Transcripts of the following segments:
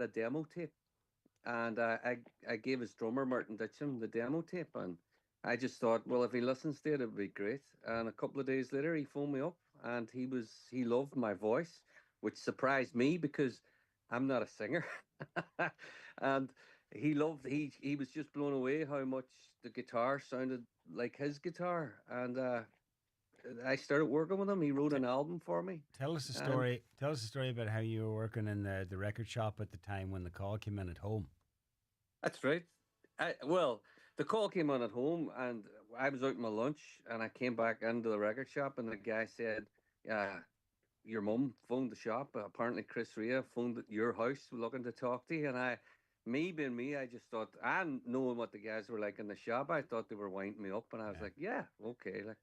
a demo tape, and I gave his drummer Martin Ditcham the demo tape, and I just thought, well, if he listens to it, it'd be great. And a couple of days later, he phoned me up, and he loved my voice, which surprised me because I'm not a singer, and he was just blown away how much the guitar sounded like his guitar, and I started working with him. He wrote T- an album for me, Tell us a and story. Tell us a story about how you were working in the record shop at the time when the call came in at home. that's right. Well, the call came on at home, and I was out my lunch, and I came back into the record shop, and the guy said, "Yeah, your mum phoned the shop. Apparently, Chris Rea phoned at your house looking to talk to you." And me being me, I just thought, and knowing what the guys were like in the shop, I thought they were winding me up, and I was Yeah. like, "Yeah, okay." Like,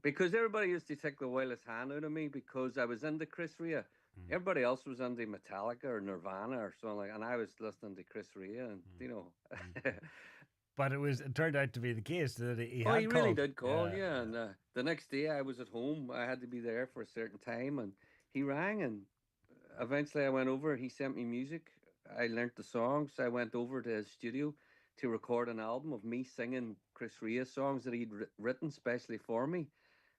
because everybody used to take the wildest hand out of me because I was into Chris Rea. Mm. Everybody else was into Metallica or Nirvana or something like, and I was listening to Chris Rea, and Mm. Mm. But it turned out to be the case that he oh, he had really called. did call, Yeah, yeah. yeah. And the next day, I was at home. I had to be there for a certain time, and he rang, and eventually, I went over. He sent me music. I learnt the songs. I went over to his studio to record an album of me singing Chris Rea songs that he'd written specially for me.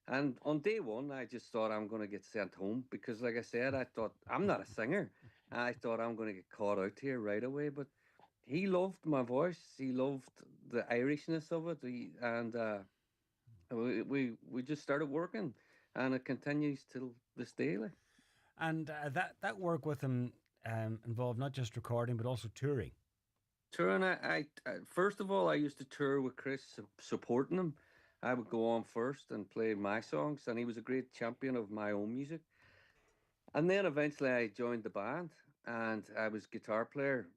And on day one, I just thought I'm going to get sent home because, like I said, I thought I'm not a singer. I thought I'm going to get caught out here right away. But he loved my voice. He loved the Irishness of it. And we just started working, and it continues till this day. Like. And that work with him involved not just recording but also touring. Touring, first of all, I used to tour with Chris, supporting him. I would go on first and play my songs, and he was a great champion of my own music. And then eventually I joined the band, and I was guitar player,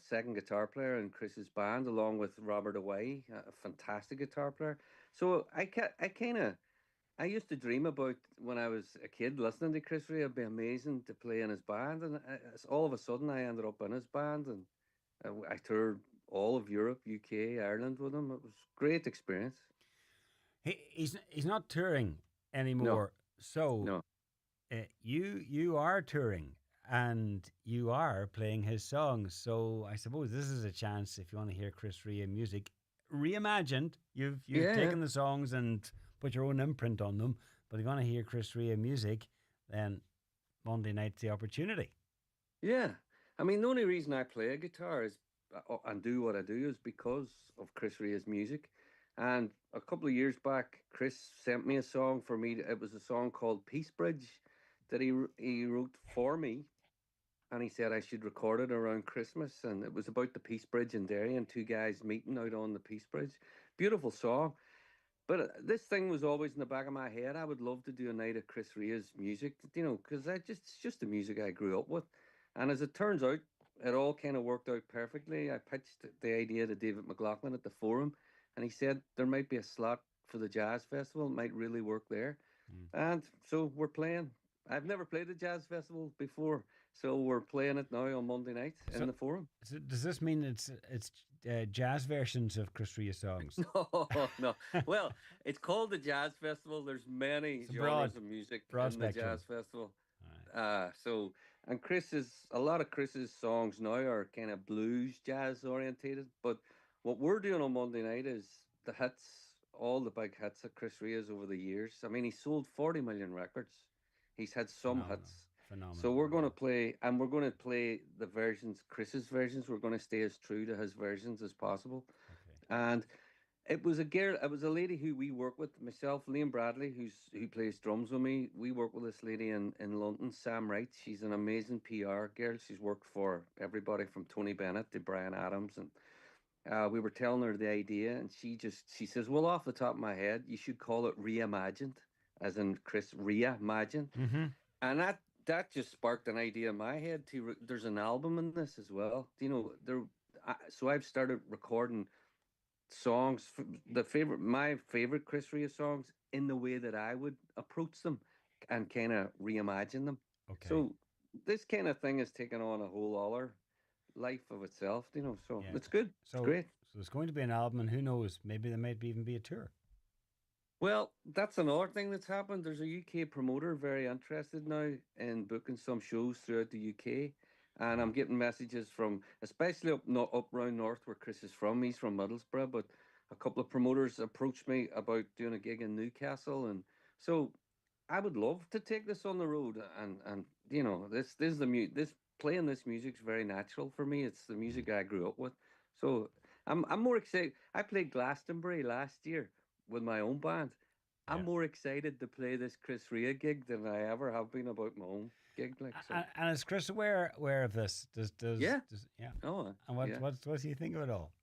second guitar player in Chris's band, along with Robert Away, a fantastic guitar player. So I kind of, I used to dream about when I was a kid listening to Chris Rea. It'd be amazing to play in his band, and all of a sudden I ended up in his band, and I toured all of Europe, UK, Ireland with him. It was a great experience. He's not touring No, anymore. So no. you are touring and you are playing his songs. So I suppose this is a chance if you want to hear Chris Rea music reimagined. You've Yeah, taken the songs and put your own imprint on them. But if you want to hear Chris Rea music, then Monday night's the opportunity. yeah. I mean, the only reason I play a guitar is and do what I do is because of Chris Rea's music. And a couple of years back, Chris sent me a song for me. It was a song called Peace Bridge that he wrote for me, and he said I should record it around Christmas. And it was about the Peace Bridge in Derry and two guys meeting out on the Peace Bridge. Beautiful song. But this thing was always in the back of my head. I would love to do a night of Chris Rea's music, because it's just the music I grew up with. And as it turns out, it all kind of worked out perfectly. I pitched the idea to David McLaughlin at the Forum, and he said there might be a slot for the jazz festival. It might really work there. Mm. And so we're playing. I've never played a jazz festival before, so we're playing it now on Monday night in So, the Forum. so does this mean it's jazz versions of Chris Rea songs? No, no. Well, it's called the Jazz Festival. There's many It's a genres of music broad in the spectrum. Jazz Festival. All right. And a lot of Chris's songs now are kind of blues jazz orientated. But what we're doing on Monday night is the hits, all the big hits that Chris Rea's over the years. I mean, he sold 40 million records. He's had some Phenomenal. hits. So Phenomenal. we're going to Yeah. play, and we're going to play the versions, Chris's versions. We're going to stay as true to his versions as possible. Okay. And it was a girl. It was a lady who we work with. Myself, Liam Bradley, who plays drums with me. We work with this lady in London, Sam Wright. She's an amazing PR girl. She's worked for everybody from Tony Bennett to Brian Adams, and we were telling her the idea, and she says, "Well, off the top of my head, you should call it reimagined, as in Chris reimagined." Mm-hmm. And that just sparked an idea in my head. There's an album in this as well. So I've started recording songs, my favorite Chris Rea songs, in the way that I would approach them and kind of reimagine them. Okay. So this kind of thing has taken on a whole other life of itself. So Yeah. it's good. It's So great. so there's going to be an album, and who knows? Maybe there might even be a tour. Well, that's another thing that's happened. There's a UK promoter very interested now in booking some shows throughout the UK. And I'm Wow. getting messages from, especially up round north where Chris is from. He's from Middlesbrough, but a couple of promoters approached me about doing a gig in Newcastle, and so I would love to take this on the road. And this is this playing this music's very natural for me. It's the Mm. music I grew up with, so I'm more excited. I played Glastonbury last year with my own band. I'm Yeah. more excited to play this Chris Rea gig than I ever have been about my own gig. Like so, And is Chris aware of this? yeah. Yeah? Oh, And yeah. what do you think of it all?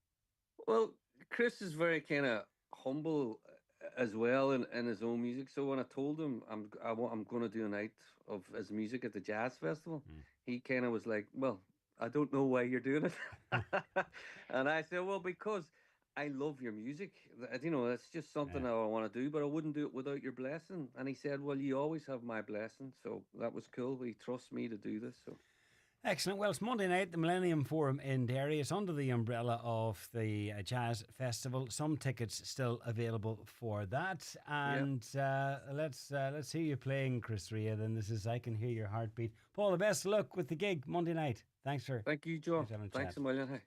Well, Chris is very kind of humble as well in his own music. So when I told him I'm going to do a night of his music at the jazz festival, Mm. he kind of was like, "Well, I don't know why you're doing it," and I said, "Well, because I love your music. It's just something Yeah. that I want to do, but I wouldn't do it without your blessing." And he said, "Well, you always have my blessing." So that was cool. He trusts me to do this. So Excellent. Well, it's Monday night, the Millennium Forum in Derry. It's under the umbrella of the Jazz Festival. Some tickets still available for that. yeah. And let's hear you playing, Chris Rea. Then this is "I Can Hear Your Heartbeat." Paul, the best of luck with the gig Monday night. Thank you, John. Thanks for having a Thanks chat. a million. Hey.